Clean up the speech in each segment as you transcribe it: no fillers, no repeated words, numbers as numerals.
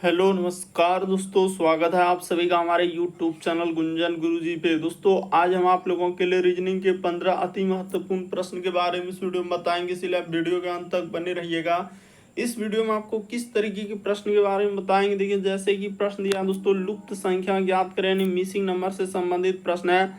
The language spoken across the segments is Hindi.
हेलो नमस्कार दोस्तों, स्वागत है आप सभी का हमारे यूट्यूब चैनल गुंजन गुरुजी पे। दोस्तों आज हम आप लोगों के लिए रीजनिंग के 15 अति महत्वपूर्ण प्रश्न के बारे में इस वीडियो में बताएंगे, इसलिए आप वीडियो के अंत तक बने रहिएगा। इस वीडियो में आपको किस तरीके के प्रश्न के बारे में बताएंगे, देखिए जैसे कि प्रश्न दिया दोस्तों, लुप्त संख्या ज्ञात करें यानी मिसिंग नंबर से संबंधित प्रश्न है।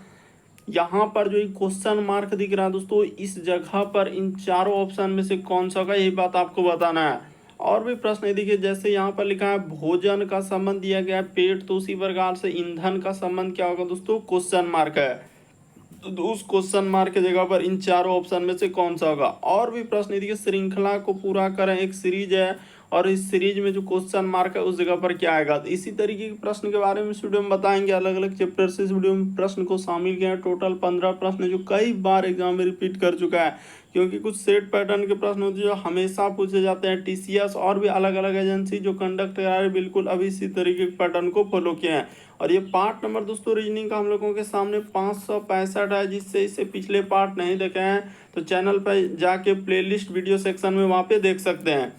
यहाँ पर जो क्वेश्चन मार्क दिख रहा है दोस्तों, इस जगह पर इन चारों ऑप्शन में से कौन सा होगा, यही बात आपको बताना है। और भी प्रश्न है, देखिए जैसे यहाँ पर लिखा है भोजन का संबंध दिया गया है पेट, तो उसी प्रकार से ईंधन का संबंध क्या होगा दोस्तों, क्वेश्चन मार्क है। तो उस क्वेश्चन मार्क की जगह पर इन चारों ऑप्शन में से कौन सा होगा। और भी प्रश्न है, देखिए श्रृंखला को पूरा करें, एक सीरीज है और इस सीरीज में जो क्वेश्चन मार्क है उस जगह पर क्या आएगा। तो इसी तरीके के प्रश्न के बारे में इस वीडियो में बताएंगे, अलग अलग चैप्टर से इस वीडियो में प्रश्न को शामिल किया है। टोटल 15 प्रश्न जो कई बार एग्जाम में रिपीट कर चुका है, क्योंकि कुछ सेट पैटर्न के प्रश्न होते हैं जो हमेशा पूछे जाते हैं। टीसीएस और भी अलग अलग एजेंसी जो कंडक्ट करा रहे बिल्कुल अभी इसी तरीके के पैटर्न को फॉलो किए हैं। और ये पार्ट नंबर दोस्तों रीजनिंग का हम लोगों के सामने 565 है, जिससे इससे पिछले पार्ट नहीं देखे हैं तो चैनल पर जाके प्लेलिस्ट वीडियो सेक्शन में वहाँ पे देख सकते हैं।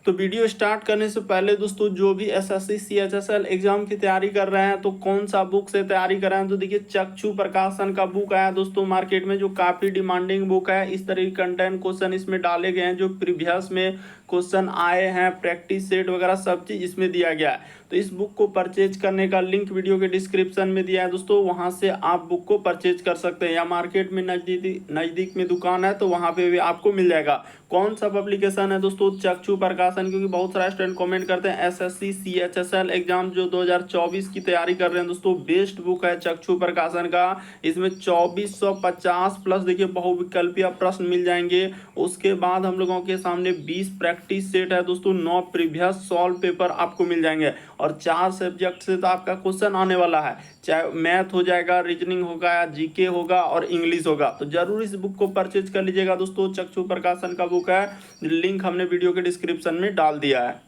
तो वीडियो स्टार्ट करने से पहले दोस्तों, जो भी एसएससी सीएचएसएल एग्जाम की तैयारी कर रहे हैं तो कौन सा बुक से तैयारी कर रहे हैं, तो देखिए चक्षु प्रकाशन का बुक आया दोस्तों मार्केट में, जो काफ़ी डिमांडिंग बुक है। इस तरह के कंटेंट क्वेश्चन इसमें डाले गए हैं, जो प्रीवियस में क्वेश्चन आए हैं, प्रैक्टिस सेट वगैरह सब चीज़ इसमें दिया गया है। तो इस बुक को परचेज करने का लिंक वीडियो के डिस्क्रिप्शन में दिया है दोस्तों, वहाँ से आप बुक को परचेज कर सकते हैं, या मार्केट में नज़दीक में दुकान है तो वहाँ पे भी आपको मिल जाएगा। कौन सा पब्लिकेशन है दोस्तों, चक्षु प्रकाशन, क्योंकि बहुत सारे स्टूडेंट कमेंट करते हैं एसएससी सीएचएसएल एग्जाम जो 2024 की तैयारी कर रहे हैं दोस्तों, बेस्ट बुक है चक्षु प्रकाशन का। इसमें 2450 प्लस देखिए बहुविकल्पीय प्रश्न मिल जाएंगे। उसके बाद हम लोगों के सामने 20 प्रैक्टिस सेट है दोस्तों, 9 प्रीवियस सॉल्व पेपर आपको मिल जाएंगे, और 4 सब्जेक्ट से तो आपका क्वेश्चन आने वाला है, चाहे मैथ हो जाएगा, रीजनिंग होगा, या जीके होगा और इंग्लिश होगा। तो जरूर इस बुक को परचेज कर लीजिएगा दोस्तों, चक्षु प्रकाशन का बुक है, लिंक हमने वीडियो के डिस्क्रिप्शन में डाल दिया है।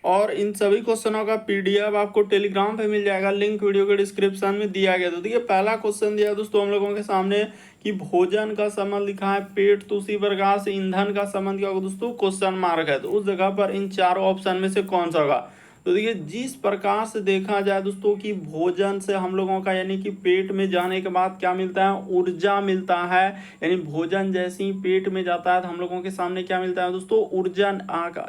और इन सभी क्वेश्चनों का पीडीएफ आपको टेलीग्राम पे मिल जाएगा, लिंक वीडियो के डिस्क्रिप्शन में दिया गया। तो देखिए पहला क्वेश्चन दिया दोस्तों हम लोगों के सामने कि भोजन का संबंध लिखा है पेट, तो उसी प्रकार से ईंधन का संबंध क्या होगा दोस्तों, क्वेश्चन मार्क है। तो उस जगह पर इन चारों ऑप्शन में से कौन सा होगा। तो देखिए जिस प्रकार से देखा जाए दोस्तों कि भोजन से हम लोगों का यानी कि पेट में जाने के बाद क्या मिलता है, ऊर्जा मिलता है। यानी भोजन जैसे ही पेट में जाता है तो हम लोगों के सामने क्या मिलता है दोस्तों, ऊर्जा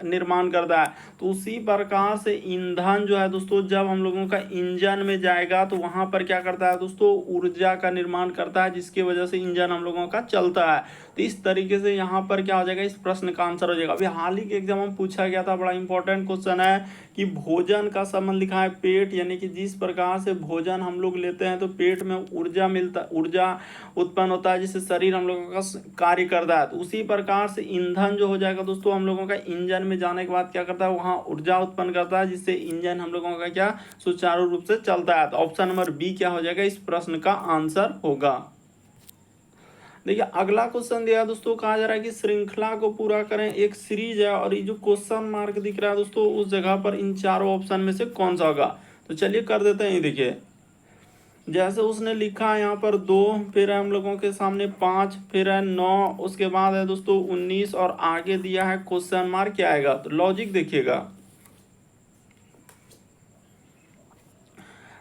निर्माण करता है। तो उसी प्रकार से ईंधन जो है दोस्तों, जब हम लोगों का इंजन में जाएगा तो वहां पर क्या करता है दोस्तों, ऊर्जा का निर्माण करता है, जिसकी वजह से इंजन हम लोगों का चलता है। तो इस तरीके से यहाँ पर क्या हो जाएगा, इस प्रश्न का आंसर हो जाएगा। अभी हाल ही के एग्जाम में पूछा गया था, बड़ा इंपॉर्टेंट क्वेश्चन है कि भोजन का संबंध लिखा है पेट, यानी कि जिस प्रकार से भोजन हम लोग लेते हैं तो पेट में ऊर्जा उत्पन्न होता है, जिससे शरीर हम लोगों का कार्य करता है। तो उसी प्रकार से ईंधन जो हो जाएगा दोस्तों, हम लोगों का इंजन में जाने के बाद क्या करता है, वहाँ ऊर्जा उत्पन्न करता है, जिससे इंजन हम लोगों का क्या सुचारू रूप से चलता है। तो ऑप्शन नंबर बी क्या हो जाएगा, इस प्रश्न का आंसर होगा। देखिए अगला क्वेश्चन दिया दोस्तों, कहा जा रहा है कि श्रृंखला को पूरा करें, एक सीरीज है और ये जो क्वेश्चन मार्क दिख रहा है दोस्तों, उस जगह पर इन चारों ऑप्शन में से कौन सा होगा। तो चलिए कर देते हैं। देखिए जैसे उसने लिखा है यहाँ पर 2, फिर है हम लोगों के सामने 5, फिर है 9, उसके बाद है दोस्तों 19 और आगे दिया है क्वेश्चन मार्क, क्या आएगा। तो लॉजिक देखिएगा,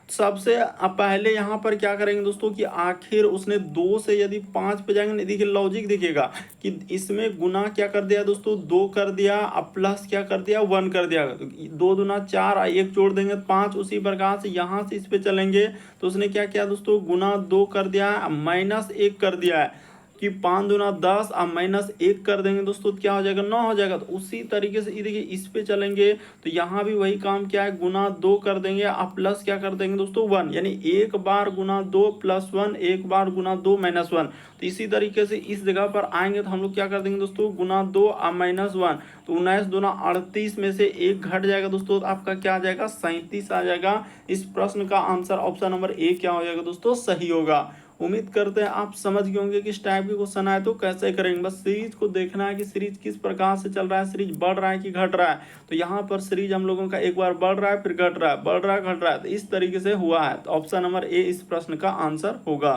सबसे पहले यहाँ पर क्या करेंगे दोस्तों कि आखिर उसने 2 से यदि 5 पे जाएंगे, देखिए लॉजिक देखिएगा कि इसमें गुना क्या कर दिया दोस्तों, 2 कर दिया, अब प्लस क्या कर दिया, 1 कर दिया। तो 2 दूना 4, 1 जोड़ देंगे 5। उसी प्रकार से यहाँ से इस पे चलेंगे तो उसने क्या किया दोस्तों, गुना 2 कर दिया, माइनस 1 कर दिया है कि 5 दूना 10, अब माइनस 1 कर देंगे दोस्तों तो क्या हो जाएगा, 9 हो जाएगा। तो उसी तरीके से देखिए इस पे चलेंगे तो यहाँ भी वही काम क्या है, गुना 2 कर देंगे, अब प्लस क्या कर देंगे दोस्तों 1, यानी एक बार गुना 2 प्लस 1, एक बार गुना 2 माइनस 1। तो इसी तरीके से इस जगह पर आएंगे तो हम लोग क्या कर देंगे दोस्तों, गुना 2 अब माइनस 1, तो 19 दूना 38 में से 1 घट जाएगा दोस्तों, तो आपका क्या आ जाएगा, 37 आ जाएगा। इस प्रश्न का आंसर ऑप्शन नंबर ए क्या हो जाएगा दोस्तों, सही होगा। उम्मीद करते हैं आप समझ गए होंगे कि इस टाइप के क्वेश्चन आए तो कैसे करेंगे। बस सीरीज को देखना है कि सीरीज किस प्रकार से चल रहा है, सीरीज बढ़ रहा है कि घट रहा है। तो यहाँ पर सीरीज हम लोगों का एक बार बढ़ रहा है, फिर घट रहा है, बढ़ रहा है, घट रहा है, तो इस तरीके से हुआ है। तो ऑप्शन नंबर ए इस प्रश्न का आंसर होगा।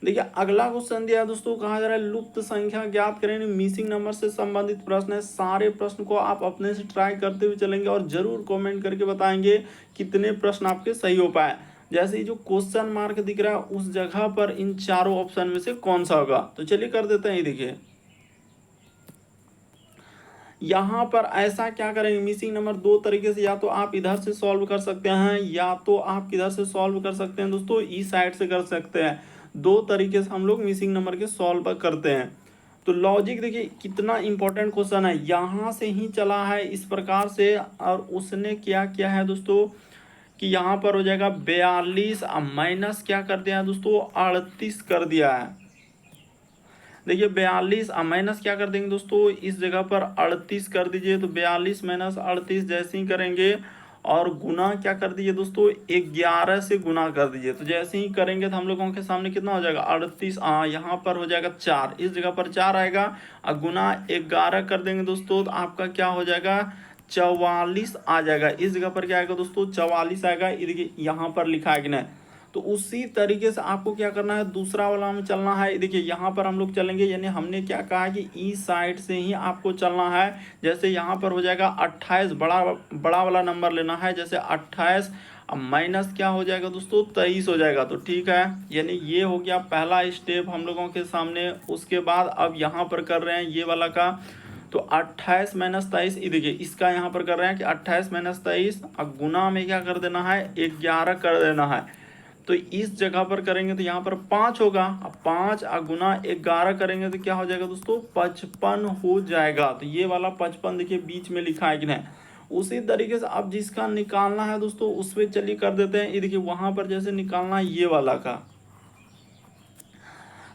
देखिए अगला क्वेश्चन दिया है दोस्तों, कहा जा रहा है लुप्त संख्या ज्ञात करें, मिसिंग नंबर से संबंधित प्रश्न है। सारे प्रश्न को आप अपने से ट्राई करते हुए चलेंगे और जरूर कमेंट करके बताएंगे कितने प्रश्न आपके सही हो पाए। जैसे ही जो क्वेश्चन मार्क दिख रहा है उस जगह पर इन चारों ऑप्शन में से कौन सा होगा, तो चलिए कर देते हैं। ये देखिए यहाँ पर ऐसा क्या करेंगे, मिसिंग नंबर दो तरीके से, या तो आप इधर से सॉल्व कर सकते हैं या तो आप किधर से सॉल्व कर सकते हैं दोस्तों, इस साइड से कर सकते हैं। दो तरीके से हम लोग मिसिंग नंबर के सॉल्व करते हैं। तो लॉजिक देखिए कितना इंपॉर्टेंट क्वेश्चन है, यहाँ से ही चला है इस प्रकार से, और उसने क्या किया है दोस्तों कि यहाँ पर हो जाएगा 42 माइनस क्या कर दिया है दोस्तों 38 कर दिया है। देखिए 42 माइनस क्या कर देंगे दोस्तों, इस जगह पर 38 कर दीजिए, तो 42 माइनस 38 जैसे ही करेंगे और गुना क्या कर दीजिए दोस्तों 11 से गुना कर दीजिए। तो जैसे ही करेंगे तो हम लोगों के सामने कितना हो जाएगा 38, यहाँ पर हो जाएगा 4, इस जगह पर 4 आएगा और गुना 11 कर देंगे दोस्तों, तो आपका क्या हो जाएगा 44 आ जाएगा। इस जगह पर क्या आएगा दोस्तों 44 आएगा। ये देखिए यहाँ पर लिखा है कि नहीं, तो उसी तरीके से आपको क्या करना है, दूसरा वाला में चलना है। देखिए यहाँ पर हम लोग चलेंगे, यानी हमने क्या कहा कि इस साइड से ही आपको चलना है। जैसे यहाँ पर हो जाएगा 28, बड़ा वाला नंबर लेना है, जैसे 28 अब माइनस क्या हो जाएगा दोस्तों 23 हो जाएगा। तो ठीक है, यानी ये हो गया पहला स्टेप हम लोगों के सामने। उसके बाद अब यहाँ पर कर रहे हैं ये वाला का, तो 28 माइनस 23, ये देखिए इसका यहाँ पर कर रहे हैं कि 28 माइनस 23 अब गुना में क्या कर देना है 11 कर देना है। तो इस जगह पर करेंगे तो यहाँ पर 5 होगा, अब 5 गुना 11 करेंगे तो क्या हो जाएगा दोस्तों 55 हो जाएगा। तो ये वाला 55 देखिए बीच में लिखा है कि नहीं। उसी तरीके से अब जिसका निकालना है दोस्तों उस पर चलिए कर देते हैं। ये देखिए वहां पर जैसे निकालना है ये वाला का,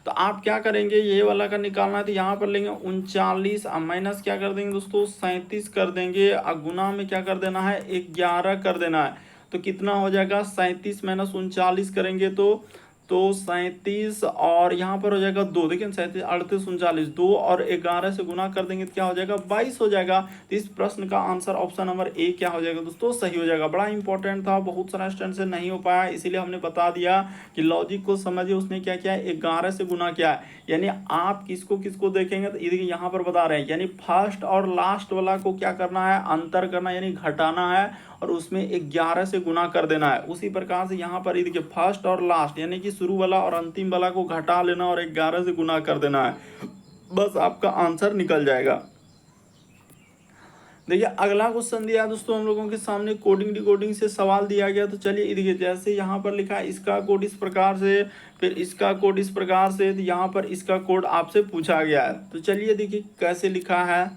तो आप क्या करेंगे ये वाला का निकालना है तो यहाँ पर लेंगे 39 माइनस क्या कर देंगे दोस्तों 37 कर देंगे, और गुना में क्या कर देना है 11 कर देना है। तो कितना हो जाएगा 37 माइनस 39 करेंगे तो 37 और यहाँ पर हो जाएगा 2, देखिए 37 38 39, 2 और 11 से गुना कर देंगे तो क्या हो जाएगा 22 हो जाएगा। तो इस प्रश्न का आंसर ऑप्शन नंबर ए क्या हो जाएगा दोस्तों सही हो जाएगा। बड़ा इंपॉर्टेंट था, बहुत सारा स्टूडेंट से नहीं हो पाया, इसीलिए हमने बता दिया कि लॉजिक को समझिए। उसने क्या किया 11 से गुना किया है, यानी आप किसको किसको देखेंगे तो देखिए यहाँ पर बता रहे हैं, यानी फर्स्ट और लास्ट वाला को क्या करना है अंतर करना, यानी घटाना है और उसमें 11 से गुना कर देना है। उसी प्रकार से यहाँ पर देखिए फर्स्ट और लास्ट यानी कि शुरू वाला और अंतिम वाला को घटा लेना और 11 से गुना कर देना है, बस आपका आंसर निकल जाएगा। देखिए अगला क्वेश्चन दिया दोस्तों हम लोगों के सामने, कोडिंग डिकोडिंग से सवाल दिया गया। तो चलिए देखिए जैसे यहाँ पर लिखा है इसका कोड इस प्रकार से, फिर इसका कोड इस प्रकार से, तो यहाँ पर इसका कोड आपसे पूछा गया है। तो चलिए देखिए कैसे लिखा है,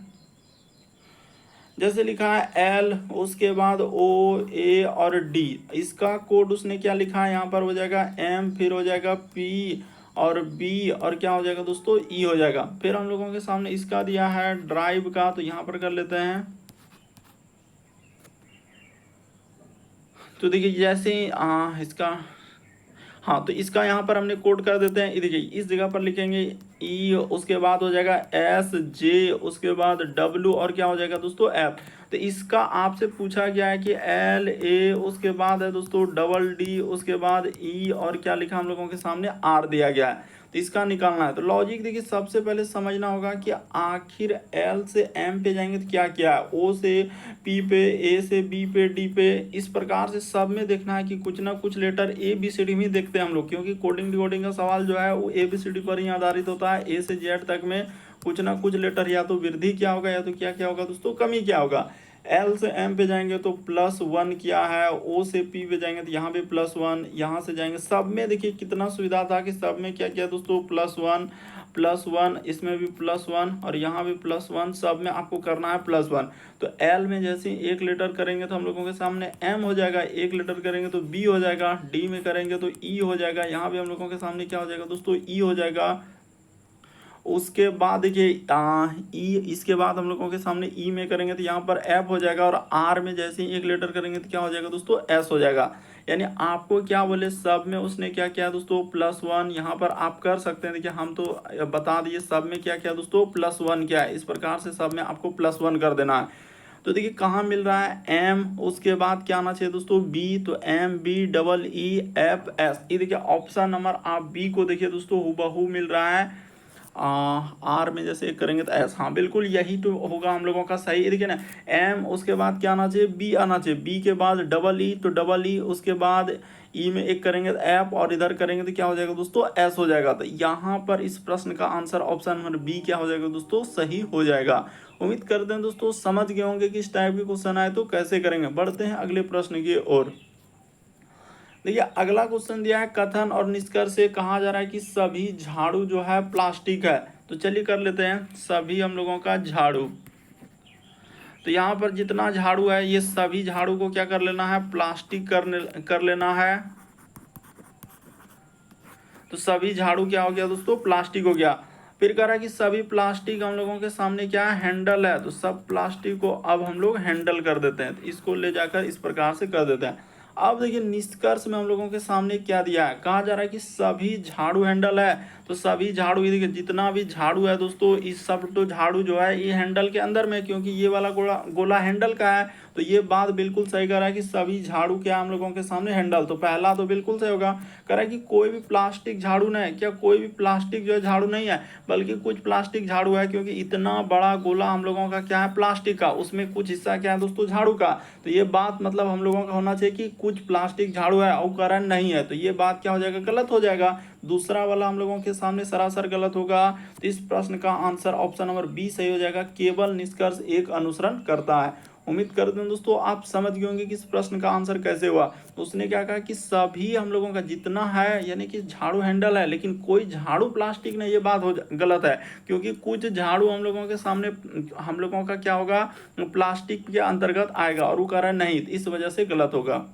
जैसे लिखा है एल, उसके बाद ओ ए और डी, इसका कोड उसने क्या लिखा है यहाँ पर हो जाएगा एम, फिर हो जाएगा पी और बी और क्या हो जाएगा दोस्तों ई हो जाएगा। फिर हम लोगों के सामने इसका दिया है ड्राइव का, तो यहाँ पर कर लेते हैं। तो देखिए जैसे इसका हाँ, तो इसका यहाँ पर हमने कोड कर देते हैं। देखिए इस जगह पर लिखेंगे ई, उसके बाद हो जाएगा एस जे, उसके बाद डब्ल्यू और क्या हो जाएगा दोस्तों एफ। तो इसका आपसे पूछा गया है कि एल ए, उसके बाद है दोस्तों डबल डी, उसके बाद ई और क्या लिखा हम लोगों के सामने आर दिया गया है। तो इसका निकालना है। तो लॉजिक देखिए सबसे पहले समझना होगा कि आखिर एल से एम पे जाएंगे तो क्या क्या है, ओ से पी पे, ए से बी पे, डी पे, इस प्रकार से सब में देखना है कि कुछ ना कुछ letter A B C D में देखते हैं हम लोग, क्योंकि कोडिंग डिकोडिंग का सवाल जो है वो ए बी सी डी पर ही आधारित होता है। ए से जेड तक में कुछ ना कुछ लेटर या तो वृद्धि क्या होगा या तो क्या क्या होगा दोस्तों कमी क्या होगा। एल से एम पे जाएंगे तो +1 क्या है, ओ से पी पे जाएंगे तो यहाँ पे +1, यहाँ से जाएंगे सब में देखिए कितना सुविधा था कि सब में क्या किया दोस्तों +1, इसमें भी +1 और यहाँ भी +1, सब में आपको करना है +1। तो एल में जैसे एक लेटर करेंगे तो हम लोगों के सामने एम हो जाएगा, एक लेटर करेंगे तो बी हो जाएगा, डी में करेंगे तो ई हो जाएगा, यहाँ भी हम लोगों के सामने क्या हो जाएगा दोस्तों ई हो जाएगा। उसके बाद देखिए ई, इसके बाद हम लोगों के सामने ई में करेंगे तो यहाँ पर एफ हो जाएगा, और आर में जैसे ही एक लेटर करेंगे तो क्या हो जाएगा दोस्तों एस हो जाएगा। यानी आपको क्या बोले सब में उसने क्या किया दोस्तों +1, यहाँ पर आप कर सकते हैं। देखिए हम तो बता दिए सब में क्या क्या दोस्तों +1 क्या है, इस प्रकार से सब में आपको +1 कर देना है। तो देखिए कहाँ मिल रहा है, एम, उसके बाद क्या आना चाहिए दोस्तों, बी, तो M B double E F S, ये देखिए ऑप्शन नंबर आप बी को देखिए दोस्तों हूबहू मिल रहा है। आर में जैसे करेंगे तो एस, हाँ बिल्कुल यही तो होगा हम लोगों का सही। देखिए ना, एम, उसके बाद क्या आना चाहिए, बी आना चाहिए, बी के बाद डबल ई, तो डबल ई, उसके बाद ई में एक करेंगे तो एफ, और इधर करेंगे तो क्या हो जाएगा दोस्तों, एस हो जाएगा। तो यहाँ पर इस प्रश्न का आंसर ऑप्शन नंबर बी क्या हो जाएगा दोस्तों, सही हो जाएगा। उम्मीद करते हैं दोस्तों समझ गए होंगे कि इस टाइप के क्वेश्चन आए तो कैसे करेंगे। बढ़ते हैं अगले प्रश्न की ओर। देखिए अगला क्वेश्चन दिया है, कथन और निष्कर्ष से कहा जा रहा है कि सभी झाड़ू जो है प्लास्टिक है। तो चलिए कर लेते हैं, सभी हम लोगों का झाड़ू, तो यहाँ पर जितना झाड़ू है ये सभी झाड़ू को क्या कर लेना है, प्लास्टिक कर लेना है। तो सभी झाड़ू क्या हो गया दोस्तों, प्लास्टिक हो गया। फिर कह रहा है कि सभी प्लास्टिक हम लोगों के सामने क्या है, हैंडल है। तो सब प्लास्टिक को अब हम लोग हैंडल कर देते हैं, तो इसको ले जाकर इस प्रकार से कर देते हैं। अब देखिए निष्कर्ष में हम लोगों के सामने क्या दिया है, कहा जा रहा है कि सभी झाड़ू हैंडल है। तो सभी झाड़ू, ये देखिए जितना भी झाड़ू है दोस्तों, इस सब तो झाड़ू जो है ये हैंडल के अंदर में, क्योंकि ये वाला गोला गोला हैंडल का है। तो ये बात बिल्कुल सही कर रहा है कि सभी झाड़ू क्या हम लोगों के सामने हैंडल, तो पहला तो बिल्कुल सही होगा। कह रहा है कि कोई भी प्लास्टिक झाड़ू नहीं है, क्या कोई भी प्लास्टिक जो है झाड़ू नहीं है, बल्कि कुछ प्लास्टिक झाड़ू है, क्योंकि इतना बड़ा गोला हम लोगों का क्या है, प्लास्टिक का, उसमें कुछ हिस्सा क्या है दोस्तों, झाड़ू का। तो ये बात मतलब हम लोगों का होना चाहिए कि कुछ प्लास्टिक झाड़ू है और कारण नहीं है, तो ये बात क्या हो जाएगा, गलत हो जाएगा। दूसरा वाला हम लोगों के सामने सरासर गलत होगा। तो इस प्रश्न का आंसर ऑप्शन नंबर बी सही हो जाएगा, केवल निष्कर्ष एक अनुसरण करता है। उम्मीद करते हैं दोस्तों आप समझ गए होंगे कि इस प्रश्न का आंसर कैसे हुआ। तो उसने क्या कहा कि सभी हम लोगों का जितना है, यानी कि झाड़ू हैंडल है, लेकिन कोई झाड़ू प्लास्टिक नहीं, ये बात गलत है, क्योंकि कुछ झाड़ू हम लोगों के सामने हम लोगों का क्या होगा, प्लास्टिक के अंतर्गत आएगा, और वो कारण नहीं, इस वजह से गलत होगा।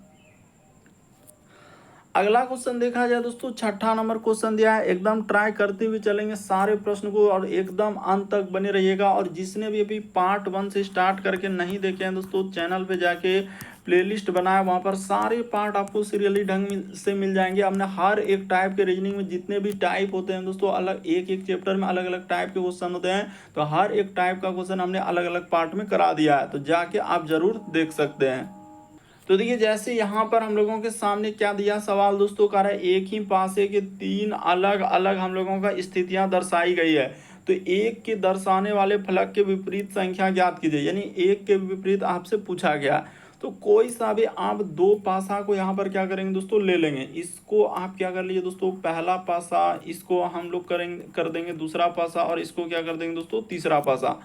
अगला क्वेश्चन देखा जाए दोस्तों, छठा नंबर क्वेश्चन दिया है, एकदम ट्राई करते हुए चलेंगे सारे प्रश्न को, और एकदम अंत तक बने रहिएगा। और जिसने भी अभी पार्ट 1 से स्टार्ट करके नहीं देखे हैं दोस्तों, चैनल पे जाके प्लेलिस्ट बनाया, वहाँ पर सारे पार्ट आपको सीरियली ढंग से मिल जाएंगे। हमने हर एक टाइप के रीजनिंग में जितने भी टाइप होते हैं दोस्तों, अलग एक एक चैप्टर में अलग अलग टाइप के क्वेश्चन होते हैं, तो हर एक टाइप का क्वेश्चन हमने अलग अलग पार्ट में करा दिया है, तो जाके आप जरूर देख सकते हैं। तो देखिए जैसे यहाँ पर हम लोगों के सामने क्या दिया सवाल दोस्तों, कह रहा है एक ही पासे के तीन अलग अलग हम लोगों का स्थितियां दर्शाई गई है। तो एक के दर्शाने वाले फलक के विपरीत संख्या ज्ञात कीजिए, यानी एक के विपरीत आपसे पूछा गया। तो कोई सा भी आप दो पासा को यहाँ पर क्या करेंगे दोस्तों, ले लेंगे। इसको आप क्या कर लीजिए दोस्तों, पहला पासा, इसको हम लोग कर देंगे दूसरा पासा, और इसको क्या कर देंगे दोस्तों, तीसरा पासा।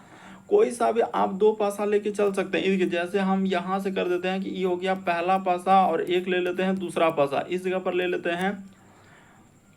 कोई सा भी आप दो पासा लेके चल सकते हैं। देखिए जैसे हम यहाँ से कर देते हैं कि ये हो गया पहला पासा, और एक ले लेते हैं दूसरा पासा, इस जगह पर ले लेते हैं,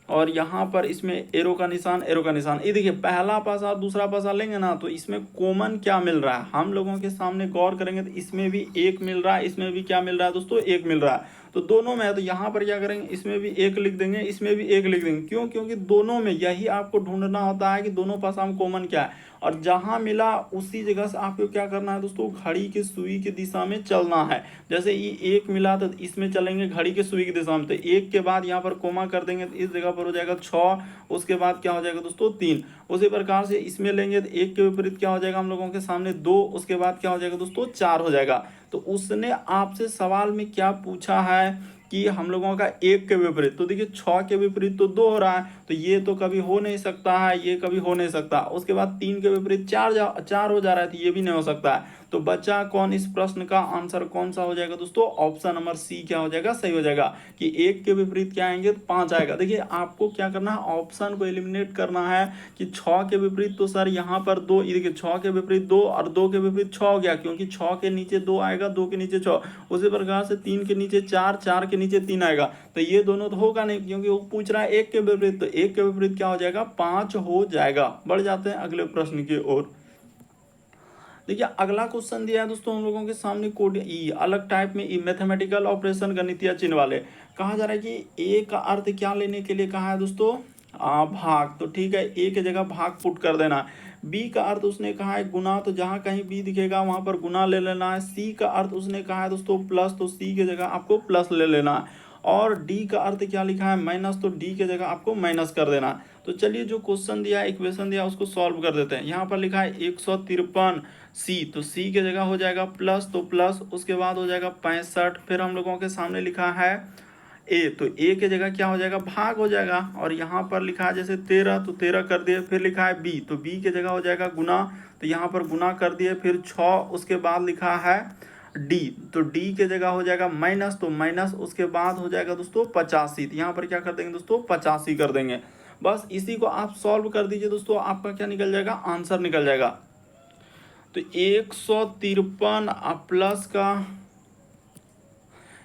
और यहाँ पर इसमें एरो का निशान, एरो का निशान। ये देखिए पहला पासा और दूसरा पासा लेंगे ना, तो इसमें कॉमन क्या मिल रहा है, हम लोगों के सामने गौर करेंगे तो इसमें भी एक मिल रहा है, इसमें भी क्या मिल रहा है दोस्तों, एक मिल रहा है। तो दोनों में है, तो यहाँ पर क्या करेंगे, इसमें भी एक लिख देंगे, इसमें भी एक लिख देंगे। क्यों, क्योंकि दोनों में यही आपको ढूंढना होता है कि दोनों पासा में कॉमन क्या है, और जहां मिला उसी जगह से आपको क्या करना है दोस्तों, घड़ी की सुई की दिशा में चलना है। जैसे ये एक मिला तो इसमें चलेंगे घड़ी की सुई की दिशा में, तो एक के बाद यहाँ पर कोमा कर देंगे तो इस जगह पर हो जाएगा 6, उसके बाद क्या हो जाएगा दोस्तों 3। उसी प्रकार से इसमें लेंगे तो एक के विपरीत क्या हो जाएगा हम लोगों के सामने 2, उसके बाद क्या हो जाएगा दोस्तों 4 हो जाएगा। तो उसने आपसे सवाल में क्या पूछा है कि हम लोगों का एक के विपरीत, तो देखिए 6 के विपरीत तो 2 हो रहा है, तो ये तो कभी हो नहीं सकता है, ये कभी हो नहीं सकता। उसके बाद 3 के विपरीत 4 हो जा रहा है, तो ये भी नहीं हो सकता है। तो बचा कौन, इस प्रश्न का आंसर कौन सा हो जाएगा दोस्तों, ऑप्शन नंबर सी क्या हो जाएगा, सही हो जाएगा, कि एक के विपरीत क्या आएंगे तो 5 आएगा। देखिए आपको क्या करना है, ऑप्शन को एलिमिनेट करना है कि 6 के विपरीत, तो सर यहाँ पर 2, ये देखिए 6 के विपरीत 2 और 2 के विपरीत 6 हो गया, क्योंकि 6 के नीचे 2 आएगा, 2 के नीचे 6। उसी प्रकार से 3 के नीचे 4, 4 के नीचे 3 आएगा, तो ये दोनों तो होगा नहीं, क्योंकि वो पूछ रहा है एक के विपरीत, तो एक के विपरीत क्या हो जाएगा, 5 हो जाएगा। बढ़ जाते हैं अगले प्रश्न की ओर। देखिए अगला क्वेश्चन दिया है दोस्तों हम लोगों के सामने, कोड ई अलग टाइप में, ई मैथमेटिकल ऑपरेशन गणितीय चिन्ह वाले। कहा जा रहा है कि ए का अर्थ क्या लेने के लिए कहा है दोस्तों, भाग। तो ठीक है, ए की जगह भाग पुट कर देना। बी का अर्थ उसने कहा है गुना, तो जहां कहीं बी दिखेगा वहां पर गुना ले लेना है। सी का अर्थ उसने कहा है दोस्तों प्लस, तो सी की जगह आपको प्लस ले लेना है। और डी का अर्थ क्या लिखा है माइनस, तो डी के जगह आपको माइनस कर देना है। तो चलिए जो क्वेश्चन दिया है, इक्वेशन दिया है, उसको सॉल्व कर देते हैं। यहाँ पर लिखा है 153 सी, तो सी के जगह हो जाएगा प्लस, तो प्लस, उसके बाद हो जाएगा 65। फिर हम लोगों के सामने लिखा है ए, तो ए के जगह क्या हो जाएगा भाग हो जाएगा। और यहाँ पर लिखा है जैसे 13, तो 13 कर दिए। फिर लिखा है बी, तो बी के जगह हो जाएगा गुना, तो यहाँ पर गुना कर दिए। फिर 6, उसके बाद लिखा है डी, तो डी के जगह हो जाएगा माइनस, तो माइनस, उसके बाद हो जाएगा दोस्तों 85। तो यहाँ पर क्या कर देंगे दोस्तों 85 कर देंगे। बस इसी को आप सॉल्व कर दीजिए दोस्तों, आपका क्या निकल जाएगा आंसर निकल जाएगा। तो 153 प्लस का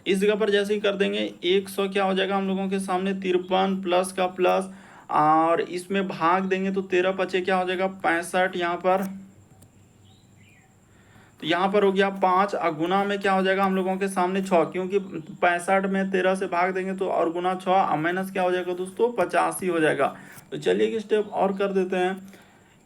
इस जगह पर जैसे ही कर देंगे 100 क्या हो जाएगा हम लोगों के सामने 53 प्लस का प्लस, और इसमें भाग देंगे तो 13 पचे क्या हो जाएगा 65। यहाँ पर तो यहाँ पर हो गया 5, और गुना में क्या हो जाएगा हम लोगों के सामने 6, क्योंकि 65 में 13 से भाग देंगे तो, और गुना 6, और माइनस क्या हो जाएगा दोस्तों 85 हो जाएगा। तो चलिए एक स्टेप और कर देते हैं।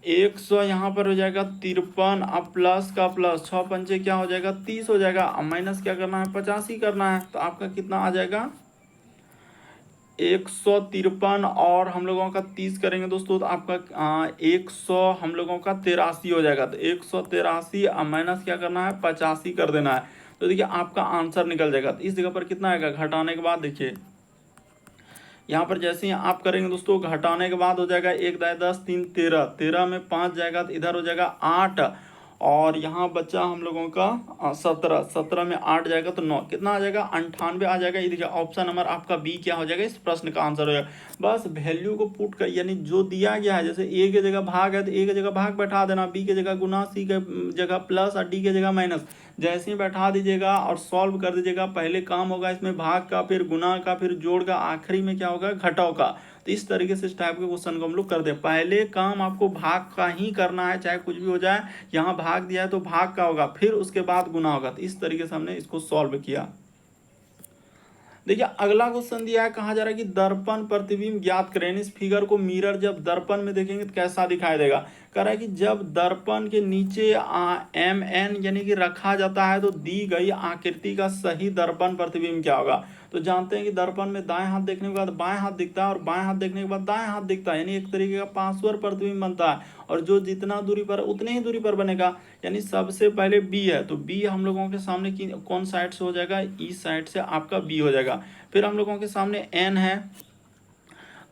100 यहाँ पर हो जाएगा 53, अब प्लस का प्लस 6 पंचे क्या हो जाएगा 30 हो जाएगा, अब माइनस क्या करना है 85 करना है। तो आपका कितना आ जाएगा 153, और हम लोगों का 30 करेंगे दोस्तों तो आपका 100 हम लोगों का 83 हो जाएगा। तो 183 अब माइनस क्या करना है 85 कर देना है। तो देखिए आपका आंसर निकल जाएगा। तो इस जगह पर कितना आएगा घटाने के बाद, देखिए यहाँ पर जैसे ही आप करेंगे दोस्तों घटाने के बाद हो जाएगा 1 दाई 10 3 13, 13 में 5 जाएगा तो इधर हो जाएगा 8, और यहाँ बच्चा हम लोगों का 17, 17 में 8 जाएगा तो 9, कितना आ जाएगा 98 आ जाएगा। ये देखिए ऑप्शन नंबर आपका बी क्या हो जाएगा इस प्रश्न का आंसर हो जाएगा। बस वैल्यू को पुट कर, यानी जो दिया गया है, जैसे ए के जगह भाग है तो ए के जगह भाग बैठा देना, बी के जगह गुना, सी के जगह प्लस, और डी के जगह माइनस, जैसे ही बैठा दीजिएगा और सॉल्व कर दीजिएगा। पहले काम होगा इसमें भाग का, फिर गुना का, फिर जोड़ का, आखिरी में क्या होगा घटाव का। तो इस तरीके से इस टाइप के क्वेश्चन को हम लोग करते हैं। पहले काम आपको भाग का ही करना है, चाहे कुछ भी हो जाए। यहाँ भाग दिया है तो भाग का होगा, फिर उसके बाद गुना होगा। तो इस तरीके से हमने इसको सॉल्व किया। देखिए अगला क्वेश्चन दिया है, कहा जा रहा है कि दर्पण प्रतिबिंब ज्ञात करें। इस फिगर को मिरर जब दर्पण में देखेंगे तो कैसा दिखाई देगा। कह रहा है कि जब दर्पण के नीचे एम एन यानी कि रखा जाता है तो दी गई आकृति का सही दर्पण प्रतिबिंब क्या होगा। तो जानते हैं कि दर्पण में दाएं हाथ देखने के बाद बाएं हाथ दिखता है, और बाएं हाथ देखने के बाद दाएं हाथ दिखता है, यानी एक तरीके का पार्श्व प्रतिबिंब बनता है। और जो जितना दूरी पर उतनी ही दूरी पर बनेगा, यानी सबसे पहले बी है तो बी हम लोगों के सामने कौन साइड से हो जाएगा, ईस्ट साइड से आपका बी हो जाएगा। फिर हम लोगों के सामने एन है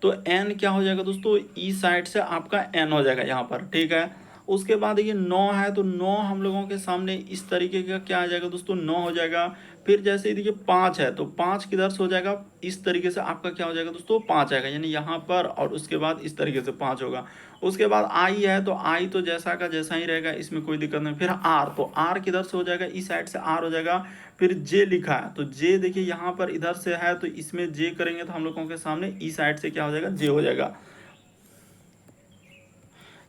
तो एन क्या हो जाएगा दोस्तों, ई साइड से आपका एन हो जाएगा यहाँ पर, ठीक है। उसके बाद ये 9 है तो 9 हम लोगों के सामने इस तरीके का क्या आ जाएगा दोस्तों 9 हो जाएगा। फिर जैसे देखिए 5 है तो 5 किधर से हो जाएगा, इस तरीके से आपका क्या हो जाएगा दोस्तों 5 आएगा, यानी यहाँ पर, और उसके बाद इस तरीके से 5 होगा। उसके बाद आई है तो आई तो जैसा का जैसा ही रहेगा, इसमें कोई दिक्कत नहीं। फिर आर, तो आर किधर से हो जाएगा, इस साइड से आर हो जाएगा। फिर जे लिखा है तो जे देखिए यहाँ पर इधर से है तो इसमें जे करेंगे तो हम लोगों के सामने ई साइड से क्या हो जाएगा जे हो जाएगा।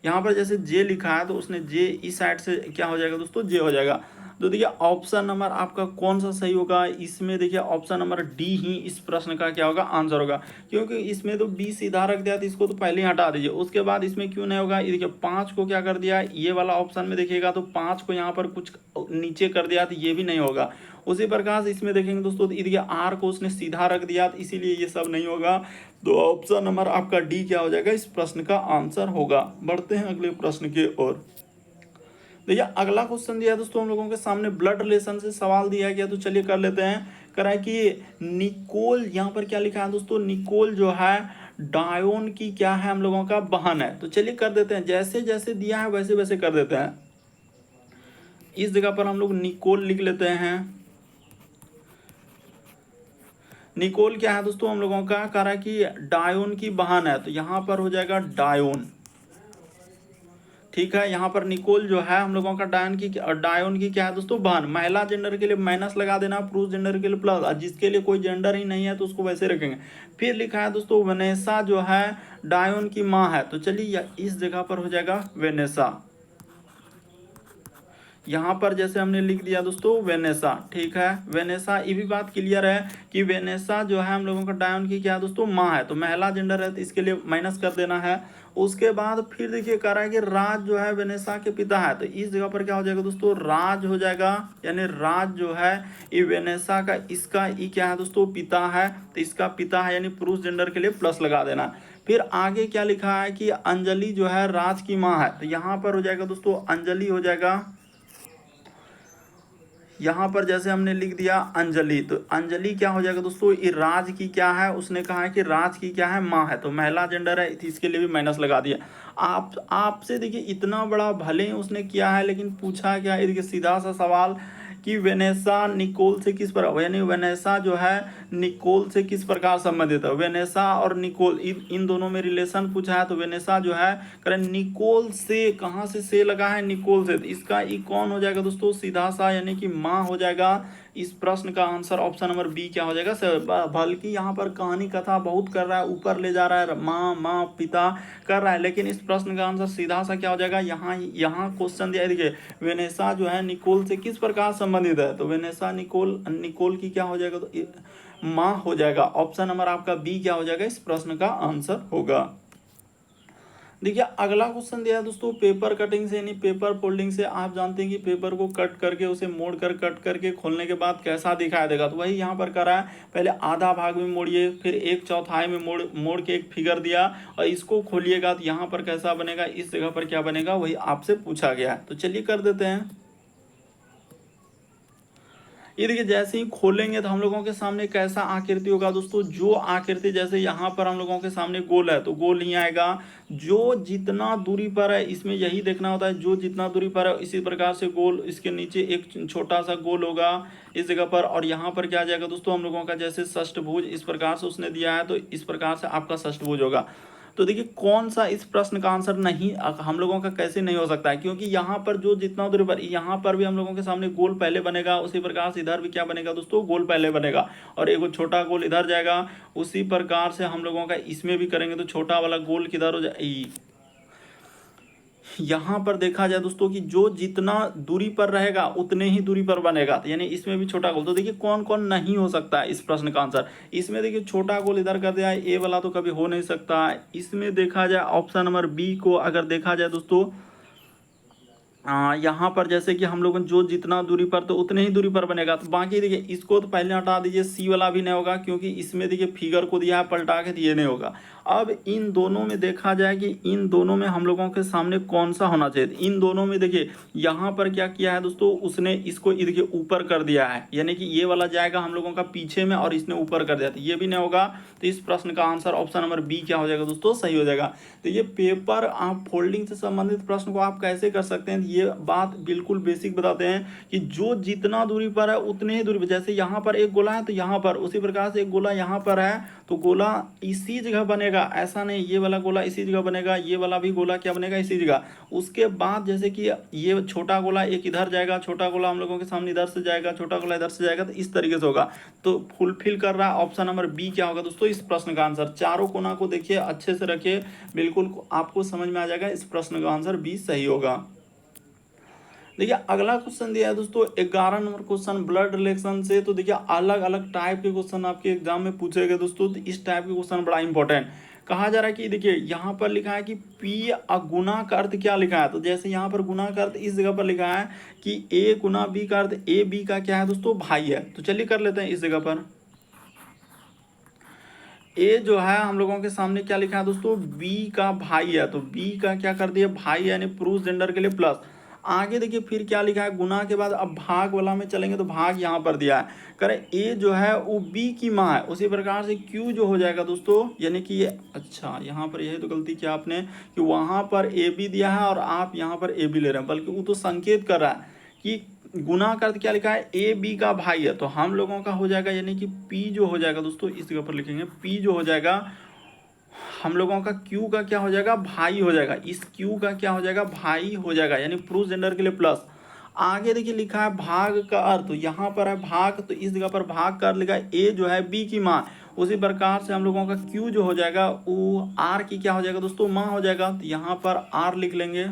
यहाँ पर जैसे जे लिखा है तो उसने जे इस साइड से क्या हो जाएगा दोस्तों जे हो जाएगा। तो देखिए ऑप्शन नंबर आपका कौन सा सही होगा, इसमें देखिए ऑप्शन नंबर डी ही इस प्रश्न का क्या होगा आंसर होगा, क्योंकि इसमें तो बी सीधा रख दिया तो इसको तो पहले ही हटा दीजिए। उसके बाद इसमें क्यों नहीं होगा, ये देखिए 5 को क्या कर दिया, ये वाला ऑप्शन में देखिएगा तो 5 को यहाँ पर कुछ नीचे कर दिया तो ये भी नहीं होगा। उसी प्रकार से इसमें देखेंगे दोस्तों, ये देखिए आर को उसने सीधा रख दिया तो इसीलिए ये सब नहीं होगा। तो ऑप्शन नंबर आपका डी क्या हो जाएगा इस प्रश्न का आंसर होगा। बढ़ते हैं अगले प्रश्न की ओर। देखिए अगला क्वेश्चन दिया है दोस्तों हम लोगों के सामने, ब्लड रिलेशन से सवाल दिया गया, तो चलिए कर लेते हैं। करा है कि निकोल, यहाँ पर क्या लिखा है दोस्तों, निकोल जो है डायोन की क्या है हम लोगों का बहन है। तो चलिए कर देते हैं, जैसे जैसे दिया है वैसे वैसे कर देते हैं। इस जगह पर हम लोग निकोल लिख लेते हैं। निकोल क्या है दोस्तों हम लोगों का, कह रहा है कि डायोन की बहन है तो यहाँ पर हो जाएगा डायोन, ठीक है। यहाँ पर निकोल जो है हम लोगों का डायोन की क्या है दोस्तों बहन। महिला जेंडर के लिए माइनस लगा देना, पुरुष जेंडर के लिए प्लस, और जिसके लिए कोई जेंडर ही नहीं है तो उसको वैसे रखेंगे। फिर लिखा है दोस्तों वेनेसा जो है डायोन की माँ है, तो चलिए इस जगह पर हो जाएगा वेनेसा। यहाँ पर जैसे हमने लिख दिया दोस्तों वेनेसा, ठीक है। वेनेसा, ये भी बात क्लियर है कि वेनेसा जो है हम लोगों का डायन की क्या है दोस्तों, माँ है, तो महिला जेंडर है, तो इसके लिए माइनस कर देना है। उसके बाद फिर देखिए कह रहा है कि राज जो है वेनेसा के पिता है, तो इस जगह पर क्या हो जाएगा दोस्तों, राज हो जाएगा, यानी राज जो है ये वेनेसा का, इसका ये क्या है दोस्तों, पिता है, तो इसका पिता है यानी पुरुष जेंडर के लिए प्लस लगा देना। फिर आगे क्या लिखा है कि अंजलि जो है राज की माँ है, तो यहाँ पर हो जाएगा दोस्तों अंजलि हो जाएगा। यहाँ पर जैसे हमने लिख दिया अंजलि, तो अंजलि क्या हो जाएगा दोस्तों, ये राज की क्या है, उसने कहा है कि राज की क्या है, माँ है, तो महिला जेंडर है, इसके लिए भी माइनस लगा दिया। आपसे देखिए इतना बड़ा भले ही उसने किया है, लेकिन पूछा क्या है, देखिए सीधा सा सवाल कि वेनेसा निकोल से किस प्रकार, यानी वेनेसा जो है निकोल से किस प्रकार संबंधित है। वेनेसा और निकोल इन दोनों में रिलेशन पूछा है, तो वेनेसा जो है करें निकोल से, कहाँ से लगा है, निकोल से, तो इसका ई कौन हो जाएगा दोस्तों, सीधा सा यानी कि माँ हो जाएगा। इस प्रश्न का आंसर ऑप्शन नंबर बी क्या हो जाएगा। बल्कि यहाँ पर कहानी कथा बहुत कर रहा है, ऊपर ले जा रहा है, माँ माँ पिता कर रहा है, लेकिन इस प्रश्न का आंसर सीधा सा क्या हो जाएगा, यहाँ क्वेश्चन दिया है, देखिए वेनेसा जो है निकोल से किस प्रकार संबंधित है, तो वेनेसा निकोल की क्या हो जाएगा, तो माँ हो जाएगा। ऑप्शन नंबर आपका बी क्या हो जाएगा, इस प्रश्न का आंसर होगा। देखिए अगला क्वेश्चन दिया है दोस्तों, पेपर कटिंग से यानी पेपर फोल्डिंग से आप जानते हैं कि पेपर को कट करके उसे मोड़ कर कट करके खोलने के बाद कैसा दिखाई देगा, तो वही यहाँ पर करा है। पहले आधा भाग में मोड़िए, फिर एक चौथाई में मोड़ के एक फिगर दिया और इसको खोलिएगा, तो यहाँ पर कैसा बनेगा, इस जगह पर क्या बनेगा, वही आपसे पूछा गया है। तो चलिए कर देते हैं। ये देखिए जैसे ही खोलेंगे तो हम लोगों के सामने कैसा आकृति होगा दोस्तों, जो आकृति जैसे यहाँ पर हम लोगों के सामने गोल है, तो गोल नहीं आएगा, जो जितना दूरी पर है, इसमें यही देखना होता है, जो जितना दूरी पर है इसी प्रकार से गोल, इसके नीचे एक छोटा सा गोल होगा इस जगह पर, और यहाँ पर क्या आ जाएगा दोस्तों हम लोगों का जैसे षष्ठभुज, इस प्रकार से उसने दिया है, तो इस प्रकार से आपका षष्ठभुज होगा। तो देखिए कौन सा इस प्रश्न का आंसर नहीं हम लोगों का कैसे नहीं हो सकता है, क्योंकि यहाँ पर जो जितना दूरी पर, यहाँ पर भी हम लोगों के सामने गोल पहले बनेगा, उसी प्रकार से इधर भी क्या बनेगा दोस्तों, गोल पहले बनेगा, और एक छोटा गोल इधर जाएगा, उसी प्रकार से हम लोगों का इसमें भी करेंगे, तो छोटा वाला गोल किधर हो जाए, यहाँ पर देखा जाए दोस्तों कि जो जितना दूरी पर रहेगा उतने ही दूरी पर बनेगा, तो यानी इसमें भी छोटा गोल। तो देखिए कौन कौन नहीं हो सकता है इस प्रश्न का आंसर, इसमें देखिए छोटा गोल इधर कर दिया है, ए वाला तो कभी हो नहीं सकता। इसमें देखा जाए ऑप्शन नंबर बी को अगर देखा जाए दोस्तों, यहाँ पर जैसे कि हम लोगों जो जितना दूरी पर तो उतने ही दूरी पर बनेगा, तो बाकी देखिए इसको तो पहले हटा दीजिए, सी वाला भी नहीं होगा, क्योंकि इसमें देखिए फिगर को दिया है पलटा के, तो ये नहीं होगा। अब इन दोनों में देखा जाए कि इन दोनों में हम लोगों के सामने कौन सा होना चाहिए, इन दोनों में देखिए यहाँ पर क्या किया है दोस्तों, उसने इसको देखिए ऊपर कर दिया है, यानी कि ये वाला जाएगा हम लोगों का पीछे में, और इसने ऊपर कर दिया, तो ये भी नहीं होगा। तो इस प्रश्न का आंसर ऑप्शन नंबर बी क्या हो जाएगा दोस्तों, सही हो जाएगा। तो ये पेपर आप फोल्डिंग से संबंधित प्रश्न को आप कैसे कर सकते हैं, ये बात बिल्कुल बेसिक बताते हैं कि जो जितना दूरी पर है उतने ही दूरी पर, जैसे यहाँ पर एक गोला है तो यहाँ पर उसी प्रकार से एक गोला यहाँ पर है, तो गोला इसी जगह बनेगा, ऐसा नहीं ये वाला गोला इसी जगह बनेगा, ये वाला भी गोला क्या बनेगा, इसी जगह। उसके बाद जैसे कि ये छोटा गोला एक इधर जाएगा, छोटा गोला हम लोगों के सामने इधर से जाएगा, छोटा गोला इधर से जाएगा, तो इस तरीके से होगा। तो फुलफिल कर रहा है ऑप्शन नंबर बी क्या होगा दोस्तों, इस प्रश्न का आंसर। चारों कोना को देखिए अच्छे से रखिए, बिल्कुल आपको समझ में आ जाएगा, इस प्रश्न का आंसर बी सही होगा। देखिए अगला क्वेश्चन दिया है दोस्तों 11 नंबर क्वेश्चन ब्लड रिलेशन से। तो देखिए अलग अलग टाइप के क्वेश्चन आपके एग्जाम में पूछे गए दोस्तों, तो इस टाइप के क्वेश्चन बड़ा इंपॉर्टेंट कहा जा रहा है। कि देखिए यहाँ पर लिखा है कि पी गुना का अर्थ क्या लिखा है, तो जैसे यहाँ पर गुना का अर्थ इस जगह पर लिखा है कि ए गुना बी का अर्थ, ए बी का क्या है दोस्तों, भाई है। तो चलिए कर लेते हैं इस जगह पर, ए जो है हम लोगों के सामने क्या लिखा है दोस्तों, बी का भाई है, तो बी का क्या कर दिया, भाई है, यानी पुरुष जेंडर के लिए प्लस। आगे देखिए फिर क्या लिखा है, गुना के बाद अब भाग वाला में चलेंगे, तो भाग यहाँ पर दिया है, करें ए जो है वो बी की माँ है, उसी प्रकार से क्यू जो हो जाएगा दोस्तों, यानी कि ये अच्छा यहाँ पर यही तो गलती किया आपने कि वहाँ पर ए बी दिया है और आप यहाँ पर ए बी ले रहे हैं, बल्कि वो तो संकेत कर रहा है कि गुना का अर्थ क्या लिखा है, ए बी का भाई है, तो हम लोगों का हो जाएगा, यानी कि पी जो हो जाएगा दोस्तों, इस जगह पर लिखेंगे पी जो हो जाएगा हम लोगों का, क्यू का क्या हो जाएगा, भाई हो जाएगा, इस क्यू का क्या हो जाएगा, भाई हो जाएगा, यानी पुरुष जेंडर के लिए प्लस। आगे देखिए लिखा है भाग का अर्थ, तो यहाँ पर है भाग, तो इस जगह पर भाग का अर्थ लिखा है ए जो है बी की माँ, उसी प्रकार से हम लोगों का क्यू जो हो जाएगा वो आर की क्या हो जाएगा दोस्तों, माँ हो जाएगा, तो यहाँ पर आर लिख लेंगे।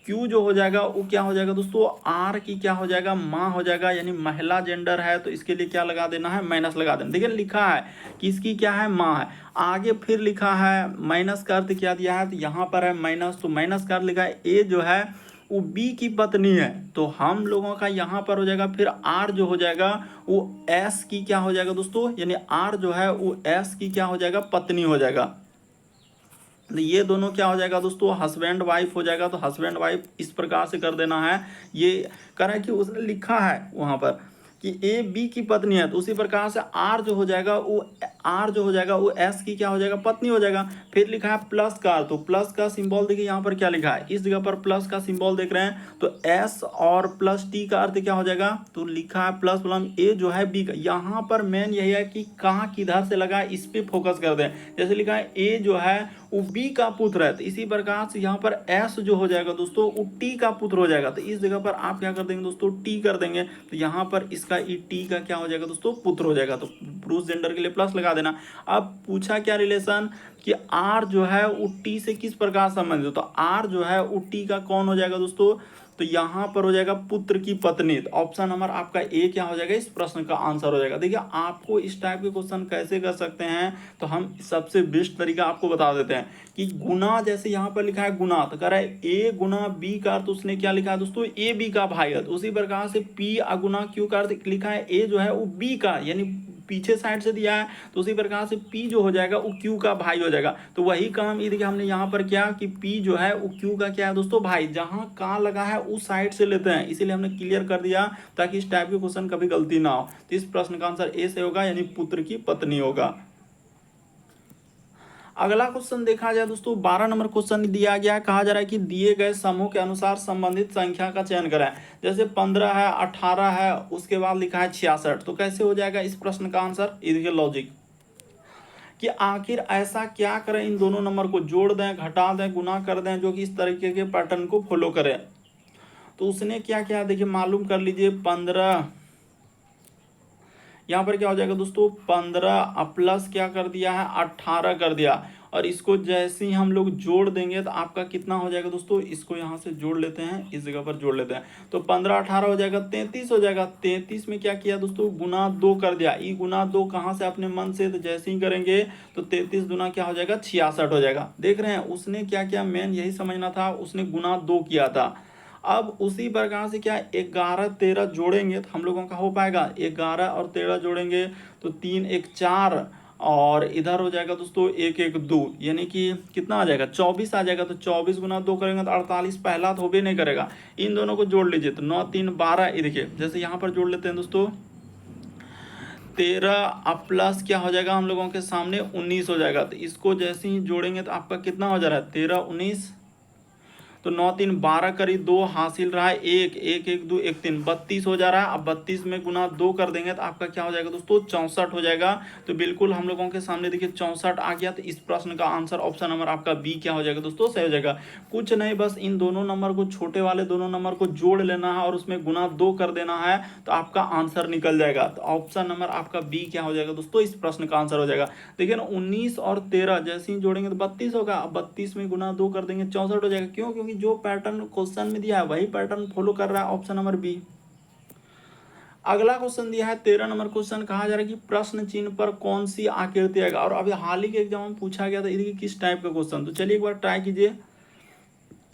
क्यू जो हो जाएगा वो क्या हो जाएगा दोस्तों, आर की क्या हो जाएगा, माँ हो जाएगा, यानी महिला जेंडर है तो इसके लिए क्या लगा देना है, माइनस लगा देना। देखिए लिखा है कि इसकी क्या है, माँ है, आगे फिर लिखा है माइनस का अर्थ क्या दिया है, तो यहाँ पर है माइनस, तो माइनस का अर्थ लिखा है ए जो है वो बी की पत्नी है, तो हम लोगों का यहाँ पर हो जाएगा फिर आर जो हो जाएगा वो एस की क्या हो जाएगा दोस्तों, यानी आर जो है वो एस की क्या हो जाएगा, पत्नी हो जाएगा। तो ये दोनों क्या हो जाएगा दोस्तों, हस्बैंड वाइफ हो जाएगा। तो हस्बैंड वाइफ इस प्रकार से कर देना है। ये कह रहा है कि उसने लिखा है वहां पर कि ए बी की पत्नी है, तो उसी प्रकार से आर जो हो जाएगा वो एस की क्या हो जाएगा, पत्नी हो जाएगा। फिर लिखा है प्लस का, तो प्लस का सिंबल देखिए यहाँ पर क्या लिखा है, इस जगह पर प्लस का सिंबल देख रहे हैं, तो एस और प्लस टी का अर्थ क्या हो जाएगा, तो लिखा है प्लस प्लम ए जो है बी का। यहाँ पर मेन यही है कि कहाँ किधर से लगा इस पे फोकस कर दें। जैसे लिखा है ए जो है वो बी का पुत्र है, तो इसी प्रकार से यहाँ पर एस जो हो जाएगा दोस्तों वो टी का पुत्र हो जाएगा, तो इस जगह पर आप क्या कर देंगे दोस्तों, टी कर देंगे, तो यहाँ पर इसका ई टी का क्या हो जाएगा दोस्तों, पुत्र हो जाएगा, तो पुरुष जेंडर के लिए प्लस लगा देना। अब पूछा क्या रिलेशन कि आर जो है वो टी से किस प्रकार संबंधित है, तो आर जो है वो टी का कौन हो जाएगा दोस्तों, तो यहाँ पर हो जाएगा पुत्र की पत्नी। तो ऑप्शन नंबर आपका ए क्या हो जाएगा, इस प्रश्न का आंसर हो जाएगा। देखिए आपको इस टाइप के क्वेश्चन कैसे कर सकते हैं, तो हम सबसे बेस्ट तरीका आपको बता देते हैं कि गुना, जैसे यहाँ पर लिखा है गुना, तो कह रहा है ए गुना बी का अर्थ उसने क्या लिखा है दोस्तों, ए बी का भाई है, तो उसी प्रकार से पी अगुना क्यू का अर्थ लिखा है ए जो है वो बी का, यानी पीछे साइड से दिया है, तो उसी प्रकार से P जो हो जाएगा वो Q का भाई हो जाएगा। तो वही काम ये देखिए हमने यहाँ पर किया कि P जो है वो Q का क्या है दोस्तों, भाई, जहाँ का लगा है उस साइड से लेते हैं, इसीलिए हमने क्लियर कर दिया ताकि इस टाइप के क्वेश्चन कभी गलती ना हो। तो इस प्रश्न का आंसर ए से होगा, यानी पुत्र की पत्नी होगा। अगला क्वेश्चन देखा जाए दोस्तों, 12 नंबर क्वेश्चन दिया गया है, कहा जा रहा है कि दिए गए समूह के अनुसार संबंधित संख्या का चयन करें। जैसे 15 है, 18 है, उसके बाद लिखा है 66, तो कैसे हो जाएगा इस प्रश्न का आंसर, ये देखिए लॉजिक कि आखिर ऐसा क्या करें, इन दोनों नंबर को जोड़ दें, घटा दें, गुना कर दें, जो कि इस तरीके के पैटर्न को फॉलो करें। तो उसने क्या किया देखिए मालूम कर लीजिए, 15 यहाँ पर क्या हो जाएगा दोस्तों, 15 प्लस क्या कर दिया है, 18 कर दिया, और इसको जैसे ही हम लोग जोड़ देंगे तो आपका कितना हो जाएगा दोस्तों, इसको यहाँ से जोड़ लेते हैं, इस जगह पर जोड़ लेते हैं, तो 15 18 हो जाएगा 33 हो जाएगा। 33 में क्या किया दोस्तों, गुना 2 कर दिया, ई गुना 2 कहाँ से, अपने मन से, तो जैसे ही करेंगे तो 33 गुना क्या हो जाएगा, 66 हो जाएगा। देख रहे हैं उसने क्या किया, मेन यही समझना था, उसने गुना 2 किया था। अब उसी प्रकार से क्या 11 13 जोड़ेंगे तो हम लोगों का हो पाएगा, 11 और 13 जोड़ेंगे तो 3 1 4, और इधर हो जाएगा दोस्तों 1 1 2, यानी कि कितना आ जाएगा, 24 आ जाएगा। तो 24 गुना 2 करेंगे तो 48, पहला तो हो भी नहीं करेगा। इन दोनों को जोड़ लीजिए तो 9 3 12, ये देखिए जैसे यहाँ पर जोड़ लेते हैं दोस्तों, 13 अब प्लस क्या हो जाएगा हम लोगों के सामने 19 हो जाएगा। तो इसको जैसे ही जोड़ेंगे तो आपका कितना हो जा रहा है, 13 19, तो 9 3 12 करीब 2 हासिल रहा है, 1 1 1 2 1 3 32 हो जा रहा है। अब 32 में गुना 2 कर देंगे तो आपका क्या हो जाएगा दोस्तों, 64 हो जाएगा। तो बिल्कुल हम लोगों के सामने देखिए 64 आ गया। तो इस प्रश्न का आंसर ऑप्शन नंबर आपका बी क्या हो जाएगा दोस्तों, सही हो जाएगा। कुछ नहीं, बस इन दोनों नंबर को, छोटे वाले दोनों नंबर को जोड़ लेना है और उसमें गुना 2 कर देना है, तो आपका आंसर निकल जाएगा। तो ऑप्शन नंबर आपका बी क्या हो जाएगा दोस्तों, इस प्रश्न का आंसर हो जाएगा। देखिए ना 19 और 13 जैसे ही जोड़ेंगे तो 32 होगा। अब 32 में गुना 2 कर देंगे 64 हो जाएगा। क्यों, क्योंकि जो पैटर्न क्वेश्चन में दिया है वही पैटर्न फॉलो कर रहा है, ऑप्शन नंबर बी। अगला क्वेश्चन दिया है 13 नंबर क्वेश्चन, कहा जा रहा है कि प्रश्न चिन्ह पर कौन सी आकृति आएगा। और अभी हाल ही के एग्जाम में पूछा गया था ये किस टाइप का क्वेश्चन, तो चलिए एक बार ट्राई कीजिए।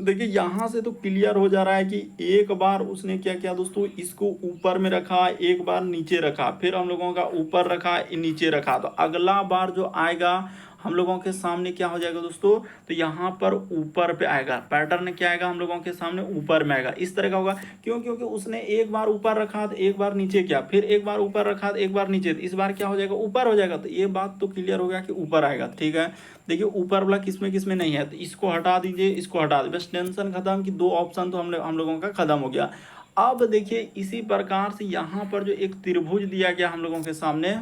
देखिए यहाँ से तो क्लियर हो जा रहा है कि एक बार उसने क्या किया दोस्तों, इसको ऊपर में रखा, एक बार नीचे रखा, फिर हम लोगों का ऊपर रखा, नीचे रखा। तो अगला बार जो आएगा हम लोगों के सामने क्या हो जाएगा दोस्तों, तो यहाँ पर ऊपर पे आएगा, पैटर्न क्या आएगा हम लोगों के सामने, ऊपर में आएगा, इस तरह का होगा। क्यों, क्योंकि उसने एक बार ऊपर रखा तो एक बार नीचे किया, फिर एक बार ऊपर रखा तो एक बार नीचे, तो इस बार क्या हो जाएगा, ऊपर हो जाएगा। तो ये बात तो क्लियर हो गया कि ऊपर आएगा, ठीक है। देखिए ऊपर वाला किसमें किसमें नहीं है, तो इसको हटा दीजिए, इसको हटा दीजिए, बस टेंशन खत्म कि 2 ऑप्शन तो हम लोगों का खत्म हो गया। अब देखिए इसी प्रकार से यहाँ पर जो एक त्रिभुज दिया गया हम लोगों के सामने,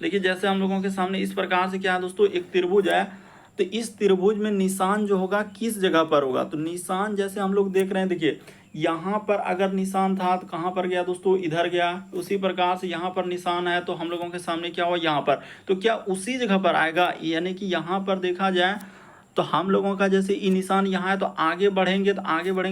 देखिए जैसे हम लोगों के सामने इस प्रकार से क्या है दोस्तों, एक त्रिभुज है। तो इस त्रिभुज में निशान जो होगा किस जगह पर होगा, तो निशान जैसे हम लोग देख रहे हैं, देखिए यहाँ पर अगर निशान था तो कहाँ पर गया दोस्तों, इधर गया। उसी प्रकार से यहाँ पर निशान है तो हम लोगों के सामने क्या हुआ, यहाँ पर, तो क्या उसी जगह पर आएगा, यानी कि यहाँ पर देखा जाए तो हम लोगों का जैसे ई निशान यहाँ है, तो आगे बढ़ेंगे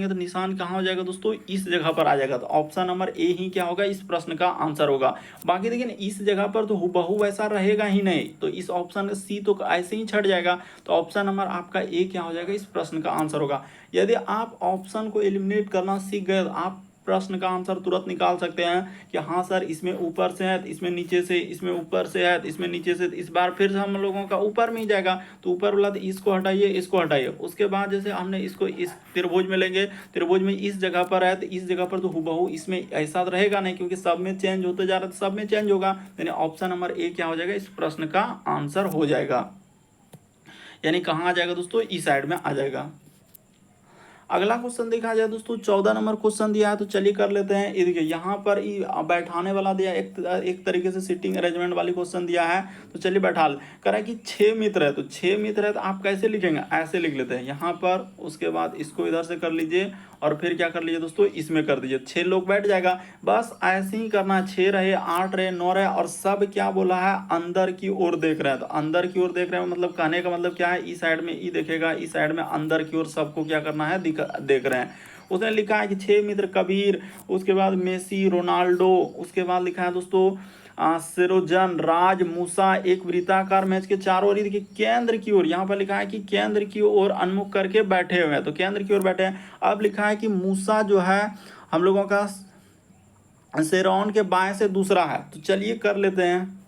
तो निशान कहाँ हो जाएगा दोस्तों, इस जगह पर आ जाएगा। तो ऑप्शन नंबर ए ही क्या होगा, इस प्रश्न का आंसर होगा। बाकी देखिए ना, इस जगह पर तो हूबहू वैसा रहेगा ही नहीं, तो इस ऑप्शन का सी तो ऐसे ही छट जाएगा। तो ऑप्शन नंबर आपका ए क्या हो जाएगा, इस प्रश्न का आंसर होगा। यदि आप ऑप्शन को एलिमिनेट करना सीख गए, तो आप प्रश्न का आंसर तुरंत निकाल सकते हैं कि हाँ सर, इसमें ऊपर से है तो इसमें नीचे से, इसमें ऊपर से है तो इसमें नीचे से। इस बार फिर हम लोगों का ऊपर में ही जाएगा, तो ऊपर वाला तो इसको हटाइए, इसको हटाइए। उसके बाद जैसे हमने इसको इस त्रिभुज में लेंगे, त्रिभुज में इस जगह पर है, तो इस जगह पर तो हूबहू इसमें ऐसा तो रहेगा नहीं, क्योंकि सब में चेंज होते जा रहा है, तो सब में चेंज होगा। यानी ऑप्शन नंबर ए क्या हो जाएगा, इस प्रश्न का आंसर हो जाएगा। यानी कहाँ आ जाएगा दोस्तों, इस साइड में आ जाएगा। अगला क्वेश्चन देखा जाए दोस्तों, 14 नंबर क्वेश्चन दिया है, तो चलिए कर लेते हैं। ये देखिए यहाँ पर बैठाने वाला दिया, एक तरीके से सिटिंग अरेंजमेंट वाली क्वेश्चन दिया है। तो चलिए बैठा ले, कह रहा है कि 6 मित्र है, तो 6 मित्र है तो आप कैसे लिखेंगे, ऐसे लिख लेते हैं यहाँ पर। उसके बाद इसको इधर से कर लीजिए, और फिर क्या कर लीजिए दोस्तों, इसमें कर दीजिए। 6 लोग बैठ जाएगा, बस ऐसे ही करना है। 6 रहे, 8 रहे, 9 रहे, और सब क्या बोला है, अंदर की ओर देख रहे हैं। तो अंदर की ओर देख रहे हैं मतलब कहने का मतलब क्या है, इस साइड में ई देखेगा, इस साइड में अंदर की ओर सबको क्या करना है, देख रहे हैं। उसने लिखा है कि 6 मित्र कबीर, उसके बाद मेसी, रोनाल्डो, उसके बाद लिखा है दोस्तों सिरोजन, राज, मूसा एक वृत्ताकार मैच के चारों ओर, देखिए केंद्र की ओर, यहाँ पर लिखा है कि केंद्र की ओर उन्मुख करके बैठे हुए हैं, तो केंद्र की ओर बैठे हैं। अब लिखा है कि मूसा जो है हम लोगों का शेरौन के बाएं से दूसरा है, तो चलिए कर लेते हैं।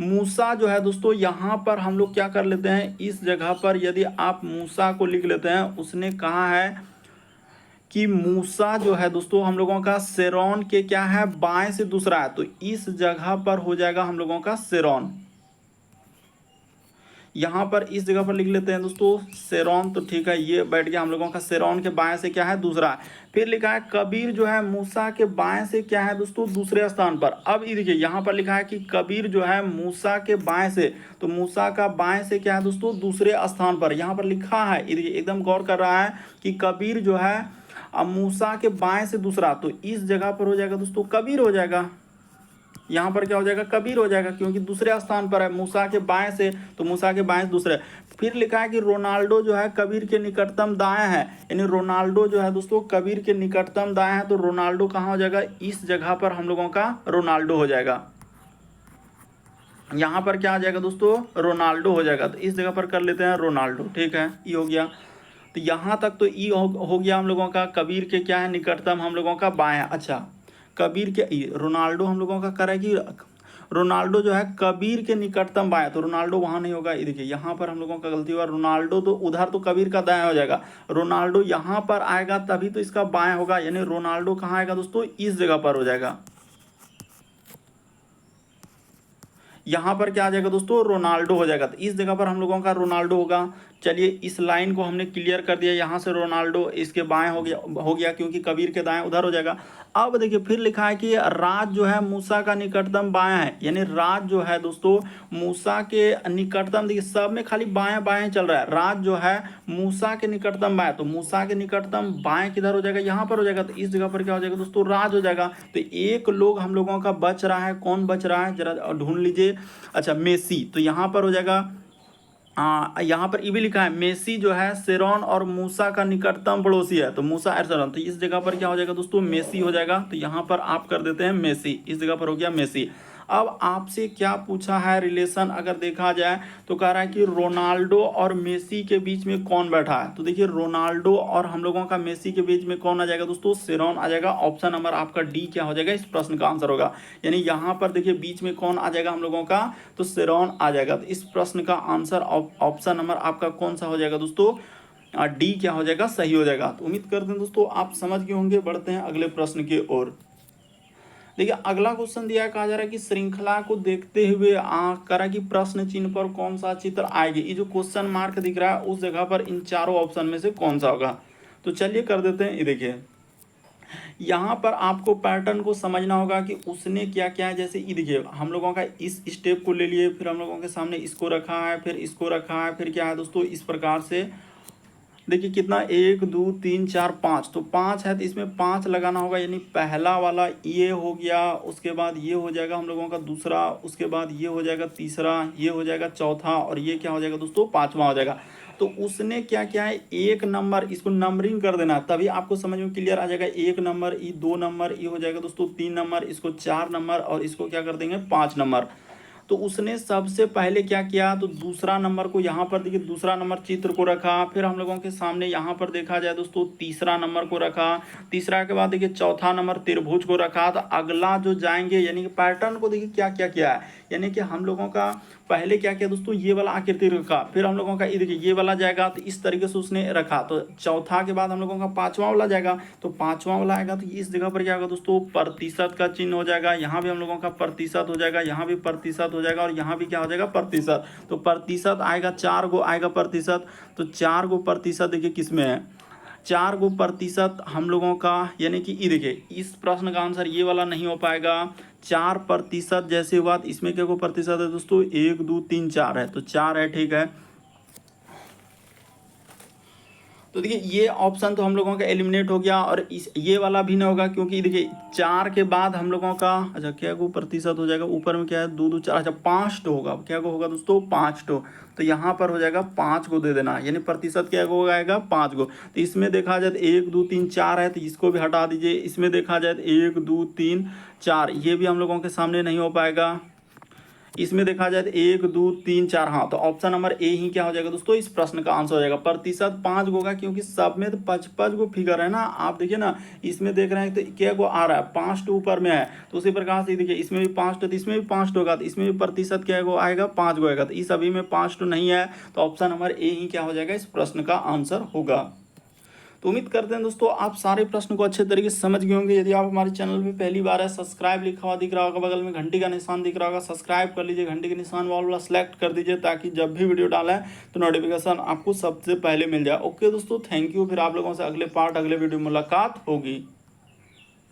मूसा जो है दोस्तों, यहाँ पर हम लोग क्या कर लेते हैं, इस जगह पर यदि आप मूसा को लिख लेते हैं, उसने कहा है कि मूसा जो है दोस्तों हम लोगों का शेरौन के क्या है, बाएं से दूसरा है, तो इस जगह पर हो जाएगा हम लोगों का शेरौन। यहाँ पर इस जगह पर लिख लेते हैं दोस्तों शेरौन, तो ठीक है, ये बैठ गया हम लोगों का शेरौन के बाएं से क्या है, दूसरा है। फिर लिखा है कबीर जो है मूसा के बाएं से क्या है दोस्तों, दूसरे स्थान पर। अब ये देखिए यहाँ पर लिखा है कि कबीर जो है मूसा के बाएं से, तो मूसा का बाएं से क्या है दोस्तों, दूसरे स्थान पर। यहाँ पर लिखा है, ये देखिए एकदम गौर कर रहा है कि कबीर जो है अब मूसा के बाएं से दूसरा, तो इस जगह पर हो जाएगा दोस्तों कबीर हो जाएगा। यहाँ पर क्या हो जाएगा, कबीर हो जाएगा, क्योंकि दूसरे स्थान पर है मूसा के बाएं से, तो मूसा के बाएं से दूसरे। फिर लिखा है कि रोनाल्डो जो है कबीर के निकटतम दाएं है, यानी रोनाल्डो जो है दोस्तों कबीर के निकटतम दाएं है, तो रोनाल्डो कहाँ हो जाएगा, इस जगह पर हम लोगों का रोनाल्डो हो जाएगा। यहाँ पर क्या आ जाएगा दोस्तों, रोनाल्डो हो जाएगा, तो इस जगह पर कर लेते हैं रोनाल्डो, ठीक है, ये हो गया। तो यहाँ तक तो ई हो गया हम लोगों का, कबीर के क्या है, निकटतम हम लोगों का बायां। अच्छा, कबीर के रोनाल्डो हम लोगों का करे कि रोनाल्डो जो है कबीर के निकटतम बायां, तो रोनाल्डो वहां नहीं होगा। ये देखिए यहाँ पर हम लोगों का गलती हुआ, रोनाल्डो तो उधर तो कबीर का दायां हो जाएगा, रोनाल्डो यहाँ पर आएगा तभी तो इसका बायां होगा, यानी रोनाल्डो कहाँ आएगा दोस्तों, इस जगह पर हो जाएगा। यहाँ पर क्या आ जाएगा दोस्तों, रोनाल्डो हो जाएगा, तो इस जगह पर हम लोगों का रोनाल्डो होगा। चलिए इस लाइन को हमने क्लियर कर दिया, यहाँ से रोनाल्डो इसके बाएं हो गया क्योंकि कबीर के दाएं उधर हो जाएगा। अब देखिए फिर लिखा है कि राज जो है मूसा का निकटतम बायां है, यानी राज जो है दोस्तों मूसा के निकटतम, देखिए सब में खाली बायां बायां चल रहा है, राज जो है मूसा के निकटतम बाएं, तो मूसा के निकटतम बाएं किधर हो जाएगा, यहाँ पर हो जाएगा, तो इस जगह पर क्या हो जाएगा दोस्तों, राज हो जाएगा। तो एक लोग हम लोगों का बच रहा है, कौन बच रहा है जरा ढूंढ लीजिए। अच्छा मेसी, तो यहाँ पर हो जाएगा, यहाँ पर ये भी लिखा है मेसी जो है शेरौन और मूसा का निकटतम पड़ोसी है, तो मूसा और शेरौन, तो इस जगह पर क्या हो जाएगा दोस्तों, मेसी हो जाएगा। तो यहाँ पर आप कर देते हैं मेसी, इस जगह पर हो गया मेसी। अब आपसे क्या पूछा है रिलेशन, अगर देखा जाए तो कह रहा है कि रोनाल्डो और मेसी के बीच में कौन बैठा है, तो देखिए रोनाल्डो और हम लोगों का मेसी के बीच में कौन आ जाएगा दोस्तों, शेरौन आ जाएगा। ऑप्शन नंबर आपका डी क्या हो जाएगा, इस प्रश्न का आंसर होगा। यानी यहाँ पर देखिए बीच में कौन आ जाएगा हम लोगों का, तो शेरौन आ जाएगा। तो इस प्रश्न का आंसर ऑप्शन नंबर आपका कौन सा हो जाएगा दोस्तों, डी क्या हो जाएगा, सही हो जाएगा। तो उम्मीद करते हैं दोस्तों आप समझ गए होंगे। बढ़ते हैं अगले प्रश्न की ओर। देखिए अगला क्वेश्चन दिया है, कहा जा रहा है कि श्रृंखला को देखते हुए करा कि प्रश्न चिन्ह पर कौन सा चित्र आएगी। ये जो क्वेश्चन मार्क दिख रहा है उस जगह पर इन चारों ऑप्शन में से कौन सा होगा, तो चलिए कर देते हैं। ये देखिए यहाँ पर आपको पैटर्न को समझना होगा कि उसने क्या क्या है। जैसे ये देखिए हम लोगों का इस स्टेप को ले लिए, फिर हम लोगों के सामने इसको रखा है, फिर इसको रखा है, फिर क्या है दोस्तों इस प्रकार से देखिए कितना 1 2 3 4 5, तो 5 है तो इसमें 5 लगाना होगा, यानी पहला वाला ये हो गया, उसके बाद ये हो जाएगा हम लोगों का दूसरा, उसके बाद ये हो जाएगा तीसरा, ये हो जाएगा चौथा, और ये क्या हो जाएगा दोस्तों पांचवा हो जाएगा। तो उसने क्या किया है, एक नंबर इसको नंबरिंग कर देना, तभी आपको समझ में क्लियर आ जाएगा। एक नंबर, ये 2 नंबर, ये हो जाएगा दोस्तों 3 नंबर, इसको 4 नंबर, और इसको क्या कर देंगे 5 नंबर। तो उसने सबसे पहले क्या किया, तो दूसरा नंबर को यहाँ पर देखिए, दूसरा नंबर चित्र को रखा, फिर हम लोगों के सामने यहाँ पर देखा जाए दोस्तों तीसरा नंबर को रखा, तीसरा के बाद देखिए चौथा नंबर त्रिभुज को रखा। तो अगला जो जाएंगे यानी कि पैटर्न को देखिए क्या क्या किया है, यानी कि हम लोगों का पहले क्या किया दोस्तों, ये वाला आकृति रखा, फिर हम लोगों का ये देखिए ये वाला जाएगा, तो इस तरीके से उसने रखा। तो चौथा के बाद हम लोगों का पांचवा वाला जाएगा, तो पांचवा वाला आएगा तो इस जगह पर क्या होगा दोस्तों, प्रतिशत का चिन्ह हो जाएगा, यहाँ भी हम लोगों का प्रतिशत हो जाएगा, यहाँ भी प्रतिशत हो जाएगा, और यहाँ भी क्या हो जाएगा प्रतिशत। तो प्रतिशत आएगा, 4 गो आएगा प्रतिशत। तो 4 गो प्रतिशत देखिए किस में है, 4 गो प्रतिशत हम लोगों का, यानी कि ये देखिए इस प्रश्न का आंसर ये वाला नहीं हो पाएगा। 4% जैसे हुआ, इसमें क्या को प्रतिशत है दोस्तों, 1 2 3 4 है, तो 4 है, ठीक है। तो देखिए ये ऑप्शन तो हम लोगों का एलिमिनेट हो गया, और इस ये वाला भी नहीं होगा, क्योंकि देखिए 4 के बाद हम लोगों का, अच्छा क्या को प्रतिशत हो जाएगा, ऊपर में क्या है 2 2 4, अच्छा 5 टो होगा, क्या को होगा दोस्तों 5 टो। तो यहाँ पर हो जाएगा 5 को दे देना, यानी प्रतिशत क्या को आएगा 5 को। तो इसमें देखा जाए तो 1 2 3 4 है, तो इसको भी हटा दीजिए। इसमें देखा जाए तो 1 2 3 4, ये भी हम लोगों के सामने नहीं हो पाएगा। इसमें देखा जाए तो 1 2 3 4, हाँ, तो ऑप्शन नंबर ए ही क्या हो जाएगा दोस्तों, इस प्रश्न का आंसर हो जाएगा। प्रतिशत 5 गो होगा, क्योंकि सब में तो 55 गो फिगर है ना, आप देखिए ना, इसमें देख रहे हैं तो क्या गो आ रहा है, 5 टू ऊपर में है, तो उसी प्रकार से देखिए इसमें भी 5 टू, तो इसमें भी 5 टू होगा, तो इसमें भी प्रतिशत क्या गो आएगा 5 गो आएगा, तो इस सभी में 5 टू नहीं है, तो ऑप्शन नंबर ए ही क्या हो जाएगा, इस प्रश्न का आंसर होगा। तो उम्मीद करते हैं दोस्तों आप सारे प्रश्न को अच्छे तरीके से समझ गए होंगे। यदि आप हमारे चैनल पे पहली बार है, सब्सक्राइब लिखा हुआ दिख रहा होगा, बगल में घंटी का निशान दिख रहा होगा, सब्सक्राइब कर लीजिए, घंटी के निशान वाला सेलेक्ट कर दीजिए, ताकि जब भी वीडियो डालें तो नोटिफिकेशन आपको सबसे पहले मिल जाए। ओके दोस्तों, थैंक यू। फिर आप लोगों से अगले पार्ट, अगले वीडियो में मुलाकात होगी।